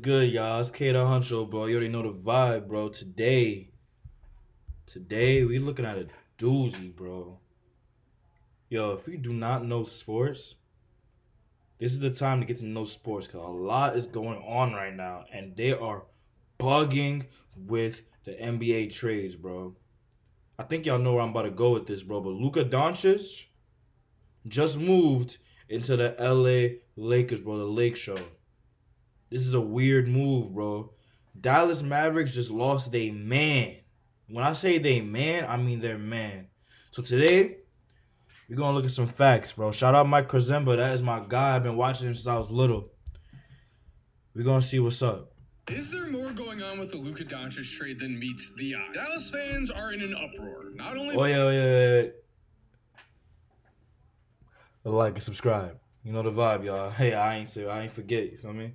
good, y'all? It's K the Huncho, bro. You already know the vibe, bro. Today we looking at a doozy, bro. Yo, if you do not know sports, this is the time to get to know sports because a lot is going on right now, and they are bugging with the NBA trades, bro. I think y'all know where I'm about to go with this, bro. But Luka Doncic just moved into the LA Lakers, bro. The Lake Show. This is a weird move, bro. Dallas Mavericks just lost their man. When I say they man, I mean their man. So today, we're going to look at some facts, bro. Shout out Mike Krzemba. That is my guy. I've been watching him since I was little. We're going to see what's up. Is there more going on with the Luka Doncic trade than meets the eye? Dallas fans are in an uproar. Not only... Oh, yeah. Like and subscribe. You know the vibe, y'all. Hey, I ain't forget. You feel me?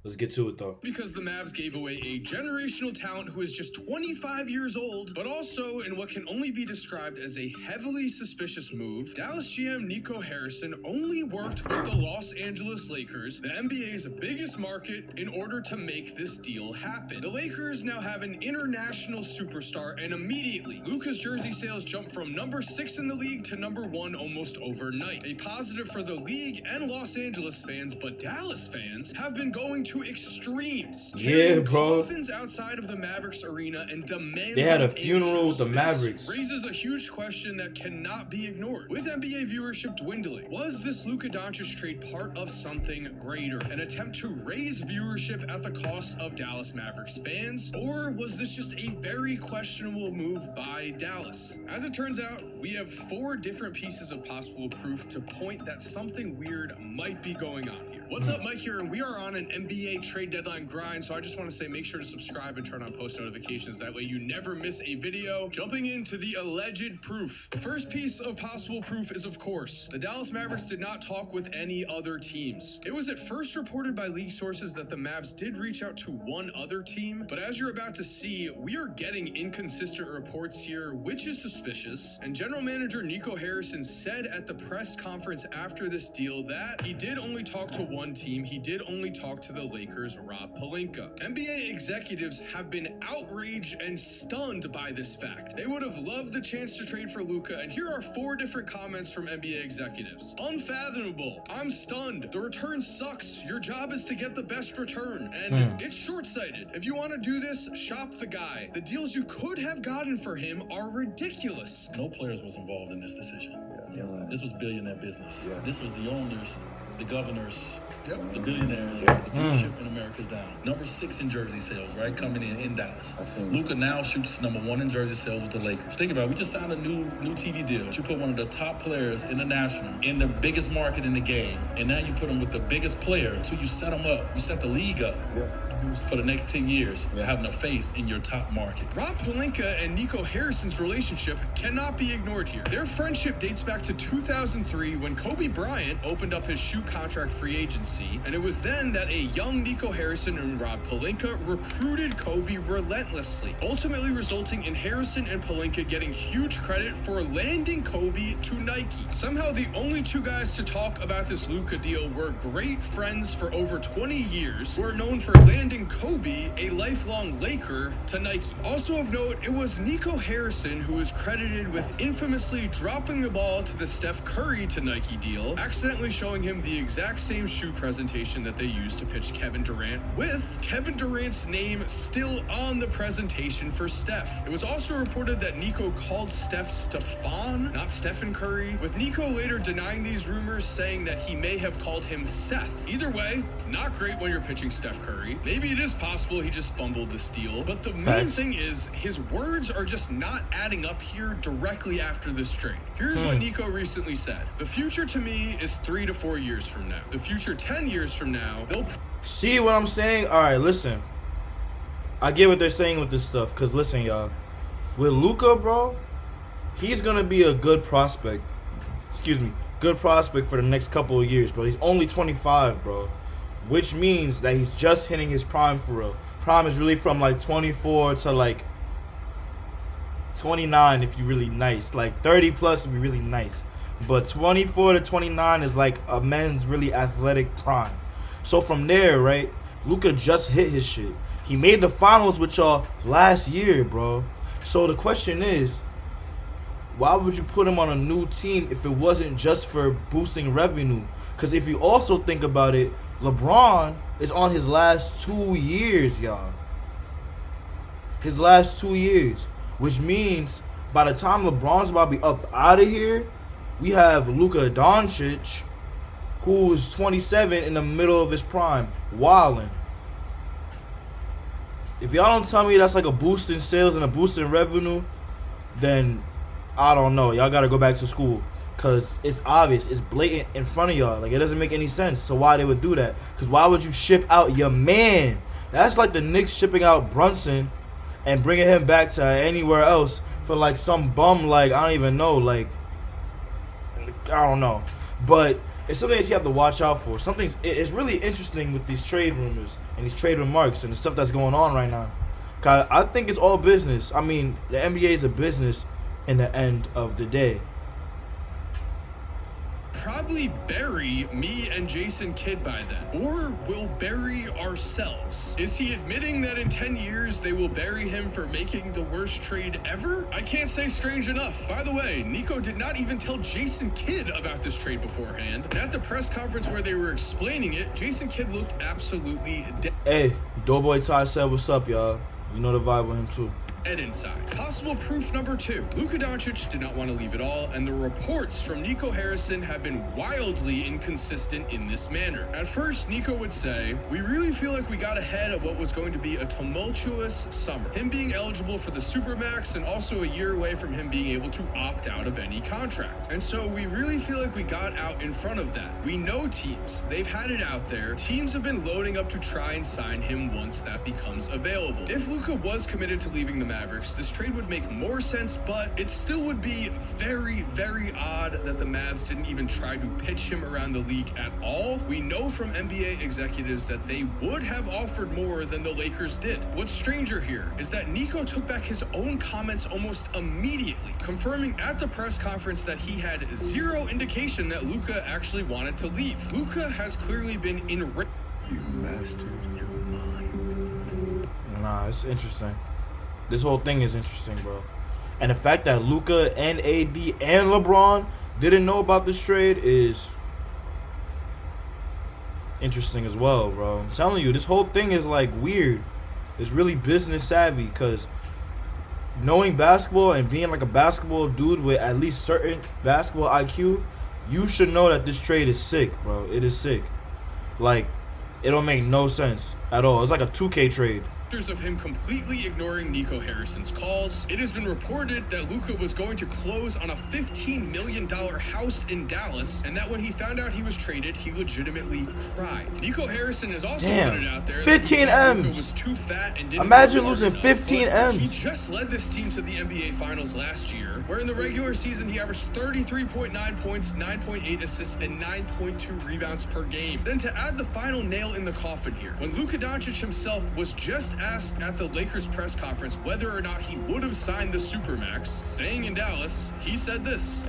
Let's get to it, though. Because the Mavs gave away a generational talent who is just 25 years old, but also in what can only be described as a heavily suspicious move, Dallas GM Nico Harrison only worked with the Los Angeles Lakers, the NBA's biggest market, in order to make this deal happen. The Lakers now have an international superstar, and immediately, Luka's jersey sales jumped from number 6 in the league to number 1 almost overnight. A positive for the league and Los Angeles fans, but Dallas fans have been going to extremes. Yeah, bro. Coffins outside of the Mavericks arena and demanding they had a funeral with the Mavericks. This raises a huge question that cannot be ignored. With NBA viewership dwindling, was this Luka Doncic trade part of something greater? An attempt to raise viewership at the cost of Dallas Mavericks fans? Or was this just a very questionable move by Dallas? As it turns out, we have 4 different pieces of possible proof to point that something weird might be going on here. What's up, Mike here, and we are on an NBA trade deadline grind, so I just want to say make sure to subscribe and turn on post notifications. That way you never miss a video. Jumping into the alleged proof. The first piece of possible proof is, of course, the Dallas Mavericks did not talk with any other teams. It was at first reported by league sources that the Mavs did reach out to one other team, but as you're about to see, we are getting inconsistent reports here, which is suspicious, and general manager Nico Harrison said at the press conference after this deal that he did only talk to one team. He did only talk to the Lakers' Rob Pelinka. NBA executives have been outraged and stunned by this fact. They would have loved the chance to trade for Luka, and here are 4 different comments from NBA executives. Unfathomable. I'm stunned. The return sucks. Your job is to get the best return, and it's short-sighted. If you want to do this, shop the guy. The deals you could have gotten for him are ridiculous. No players was involved in this decision. This was billionaire business. This was the owners, the governors, the billionaires, the viewership in America's down. Number 6 in jersey sales, right? Coming in Dallas. Luka now shoots number 1 in jersey sales with the Lakers. Think about it. We just signed a new TV deal. You put one of the top players in the national, in the biggest market in the game, and now you put them with the biggest player. So you set them up. You set the league up for the next 10 years, having a face in your top market. Rob Pelinka and Nico Harrison's relationship cannot be ignored here. Their friendship dates back to 2003 when Kobe Bryant opened up his shoe contract free agency, and it was then that a young Nico Harrison and Rob Pelinka recruited Kobe relentlessly, ultimately resulting in Harrison and Pelinka getting huge credit for landing Kobe to Nike. Somehow the only 2 guys to talk about this Luka deal were great friends for over 20 years who are known for landing Kobe, a lifelong Laker, to Nike. Also of note, it was Nico Harrison who is credited with infamously dropping the ball to the Steph Curry to Nike deal, accidentally showing him the exact same shoe presentation that they used to pitch Kevin Durant, with Kevin Durant's name still on the presentation for Steph. It was also reported that Nico called Steph Stefan, not Stephen Curry, with Nico later denying these rumors, saying that he may have called him Seth. Either way, not great when you're pitching Steph Curry. Maybe it is possible he just fumbled this deal, but the main thing is his words are just not adding up here directly after this trade. Here's what Nico recently said. The future to me is 3 to 4 years from now. The future 10 years from now, they'll... See what I'm saying? All right, listen. I get what they're saying with this stuff, because listen, y'all. With Luka, bro, he's going to be a good prospect. Good prospect for the next couple of years, bro. He's only 25, bro. Which means that he's just hitting his prime for real. Prime is really from like 24 to like 29 if you're really nice. Like 30 plus if you're really nice. But 24 to 29 is like a man's really athletic prime. So from there, right, Luka just hit his shit. He made the finals with y'all last year, bro. So the question is, why would you put him on a new team if it wasn't just for boosting revenue? Because if you also think about it, LeBron is on his last 2 years, y'all. His last 2 years. Which means by the time LeBron's about to be up out of here, we have Luka Doncic, who's 27 in the middle of his prime, wilding. If y'all don't tell me that's like a boost in sales and a boost in revenue, then I don't know. Y'all gotta go back to school. Because it's obvious. It's blatant in front of y'all. Like, it doesn't make any sense. So why they would do that? Because why would you ship out your man? That's like the Knicks shipping out Brunson and bringing him back to anywhere else for like some bum, like, I don't even know. Like, I don't know. But it's something that you have to watch out for. It's really interesting with these trade rumors and these trade remarks and the stuff that's going on right now. Cause I think it's all business. I mean, the NBA is a business in the end of the day. Probably bury me and Jason Kidd by then. Or we'll bury ourselves. Is he admitting that in 10 years they will bury him for making the worst trade ever? I can't say strange enough. By the way, Nico did not even tell Jason Kidd about this trade beforehand. And at the press conference where they were explaining it, Jason Kidd looked absolutely dead. Hey, Doughboy Ty said what's up, y'all. You know the vibe with him too. Inside. Possible proof number 2. Luka Doncic did not want to leave at all, and the reports from Nico Harrison have been wildly inconsistent in this manner. At first, Nico would say, "We really feel like we got ahead of what was going to be a tumultuous summer. Him being eligible for the Supermax and also a year away from him being able to opt out of any contract. And so we really feel like we got out in front of that. We know teams. They've had it out there. Teams have been loading up to try and sign him once that becomes available. If Luka was committed to leaving the Mavericks, this trade would make more sense, but it still would be very, very odd that the Mavs didn't even try to pitch him around the league at all. We know from NBA executives that they would have offered more than the Lakers did. What's stranger here is that Nico took back his own comments almost immediately, confirming at the press conference that he had zero indication that Luka actually wanted to leave. Luka has clearly been enraged. You mastered your mind. Nah, it's interesting. This whole thing is interesting, bro. And the fact that Luka and AD and LeBron didn't know about this trade is interesting as well, bro. I'm telling you, this whole thing is like weird. It's really business savvy because knowing basketball and being like a basketball dude with at least certain basketball IQ, you should know that this trade is sick, bro. It is sick. Like, it don't make no sense at all. It's like a 2K trade. Of him completely ignoring Nico Harrison's calls. It has been reported that Luka was going to close on a $15 million house in Dallas, and that when he found out he was traded, he legitimately cried. Nico Harrison has also put it out there 15 that M's. Luka was too fat and didn't Imagine work losing hard 15 enough. M's. He just led this team to the NBA Finals last year, where in the regular season he averaged 33.9 points, 9.8 assists, and 9.2 rebounds per game. Then to add the final nail in the coffin here, when Luka Doncic himself was just asked at the Lakers press conference whether or not he would have signed the Supermax, staying in Dallas, he said this.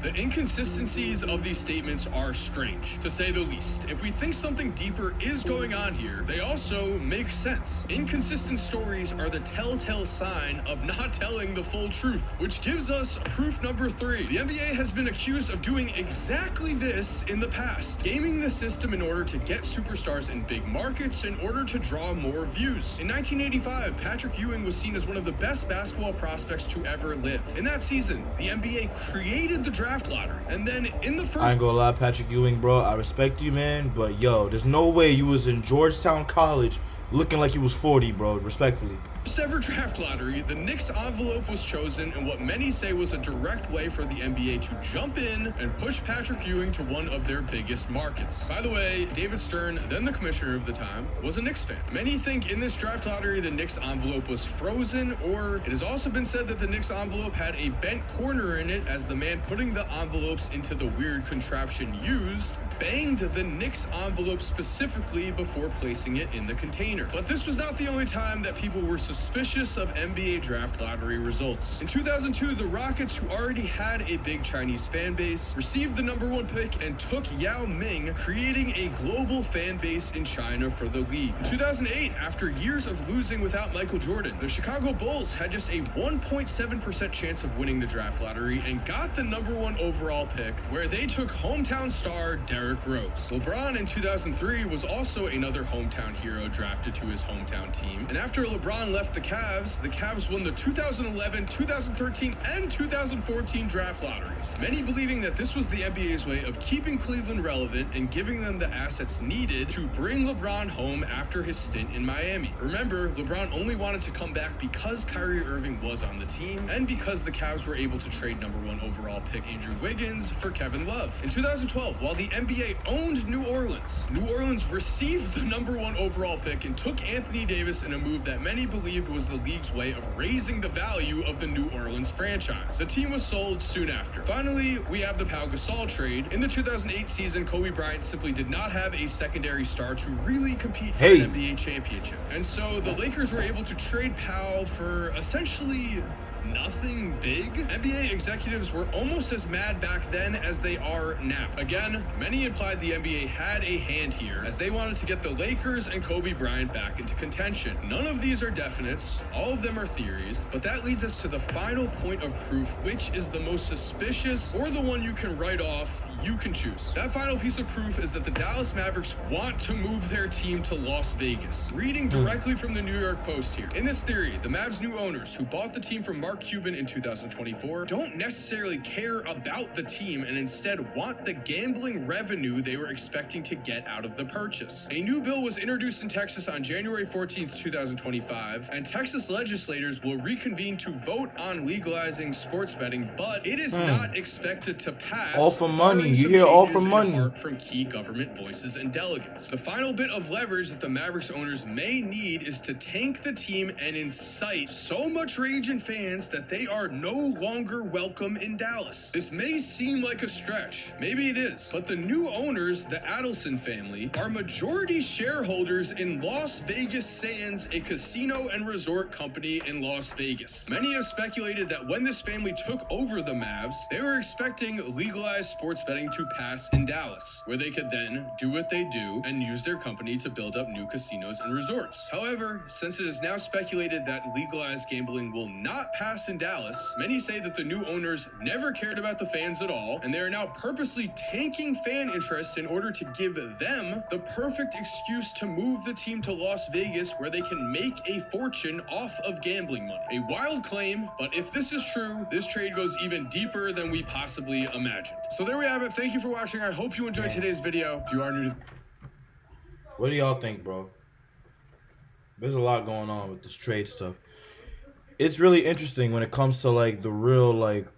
The inconsistencies of these statements are strange, to say the least. If we think something deeper is going on here, they also make sense. Inconsistent stories are the telltale sign of not telling the full truth, which gives us proof number 3. The NBA has been accused of doing exactly this in the past, gaming the system in order to get superstars in big markets in order to draw more views. In 1985, Patrick Ewing was seen as one of the best basketball prospects to ever live. In that season, the NBA created the draft lottery, and then in the first... I ain't gonna lie, Patrick Ewing, bro. I respect you, man, but yo, there's no way you was in Georgetown College looking like you was 40, bro. Respectfully. First ever draft lottery, the Knicks envelope was chosen in what many say was a direct way for the NBA to jump in and push Patrick Ewing to one of their biggest markets. By the way, David Stern, then the commissioner of the time, was a Knicks fan. Many think in this draft lottery the Knicks envelope was frozen, or it has also been said that the Knicks envelope had a bent corner in it as the man putting the envelopes into the weird contraption used banged the Knicks envelope specifically before placing it in the container. But this was not the only time that people were suspicious of NBA draft lottery results. In 2002, the Rockets, who already had a big Chinese fan base, received the #1 pick and took Yao Ming, creating a global fan base in China for the league. In 2008, after years of losing without Michael Jordan, the Chicago Bulls had just a 1.7% chance of winning the draft lottery and got the #1 overall pick, where they took hometown star Derrick Rose. LeBron in 2003 was also another hometown hero drafted to his hometown team. And after LeBron left the Cavs won the 2011, 2013, and 2014 draft lotteries. Many believing that this was the NBA's way of keeping Cleveland relevant and giving them the assets needed to bring LeBron home after his stint in Miami. Remember, LeBron only wanted to come back because Kyrie Irving was on the team and because the Cavs were able to trade #1 overall pick Andrew Wiggins for Kevin Love. In 2012, while the NBA owned New Orleans received the #1 overall pick and took Anthony Davis in a move that many believed was the league's way of raising the value of the New Orleans franchise. The team was sold soon after. Finally, we have the Pau Gasol trade. In the 2008 season, Kobe Bryant simply did not have a secondary star to really compete for an NBA championship. And so the Lakers were able to trade Pau for essentially nothing big. NBA executives were almost as mad back then as they are now. Again, many implied the NBA had a hand here, as they wanted to get the Lakers and Kobe Bryant back into contention. None of these are definites, all of them are theories, but that leads us to the final point of proof, which is the most suspicious or the one you can write off. You can choose. That final piece of proof is that the Dallas Mavericks want to move their team to Las Vegas. Reading directly from the New York Post here. In this theory, the Mavs' new owners, who bought the team from Mark Cuban in 2024, don't necessarily care about the team and instead want the gambling revenue they were expecting to get out of the purchase. A new bill was introduced in Texas on January 14th, 2025, and Texas legislators will reconvene to vote on legalizing sports betting, but it is not expected to pass. All for money. You hear all for money. From key government voices and delegates. The final bit of leverage that the Mavericks owners may need is to tank the team and incite so much rage in fans that they are no longer welcome in Dallas. This may seem like a stretch. Maybe it is. But the new owners, the Adelson family, are majority shareholders in Las Vegas Sands, a casino and resort company in Las Vegas. Many have speculated that when this family took over the Mavs, they were expecting legalized sports betting to pass in Dallas, where they could then do what they do and use their company to build up new casinos and resorts. However, since it is now speculated that legalized gambling will not pass in Dallas, many say that the new owners never cared about the fans at all, and they are now purposely tanking fan interest in order to give them the perfect excuse to move the team to Las Vegas, where they can make a fortune off of gambling money. A wild claim, but if this is true, this trade goes even deeper than we possibly imagined. So there we have it. Thank you for watching. I hope you enjoyed today's video. If you are new to... What do y'all think, bro? There's a lot going on with this trade stuff. It's really interesting when it comes to, like, the real, like,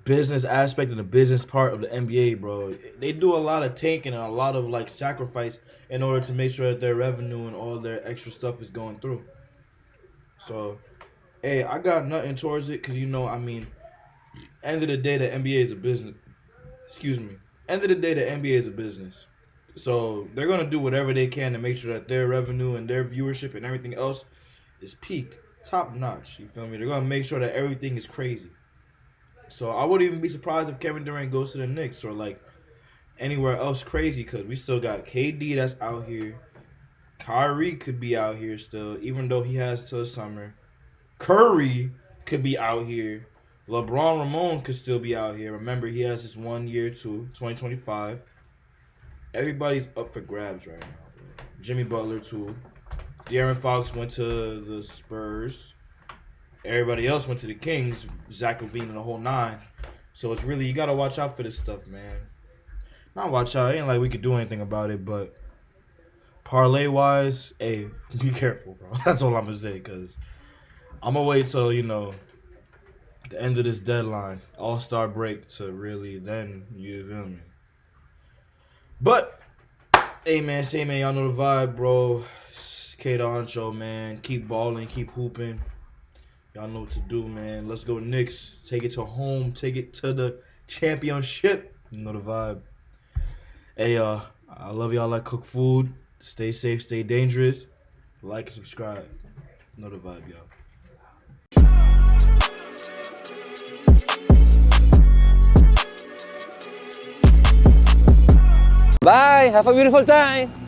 business aspect and the business part of the NBA, bro. They do a lot of tanking and a lot of, like, sacrifice in order to make sure that their revenue and all their extra stuff is going through. So, hey, I got nothing towards it because, you know, I mean, end of the day, the NBA is a business. Excuse me. End of the day, the NBA is a business. So they're going to do whatever they can to make sure that their revenue and their viewership and everything else is peak, top notch. You feel me? They're going to make sure that everything is crazy. So I wouldn't even be surprised if Kevin Durant goes to the Knicks or like anywhere else crazy, because we still got KD that's out here. Kyrie could be out here still, even though he has till summer. Curry could be out here. LeBron Ramon could still be out here. Remember, he has his 1 year too, 2025. Everybody's up for grabs right now, bro. Jimmy Butler too. De'Aaron Fox went to the Spurs. Everybody else went to the Kings. Zach LaVine and the whole nine. So it's really, you got to watch out for this stuff, man. Not watch out. It ain't like we could do anything about it, but parlay-wise, hey, be careful, bro. That's all I'm going to say, because I'm going to wait till, you know, the end of this deadline, All-Star break, to really then, you feel me? But, hey, man, say, man, y'all know the vibe, bro. It's K Don Show, man. Keep balling, keep hooping. Y'all know what to do, man. Let's go Knicks. Take it to home. Take it to the championship. You know the vibe. Hey, I love y'all like cook food. Stay safe, stay dangerous. Like and subscribe. Know the vibe, y'all. Bye, have a beautiful time.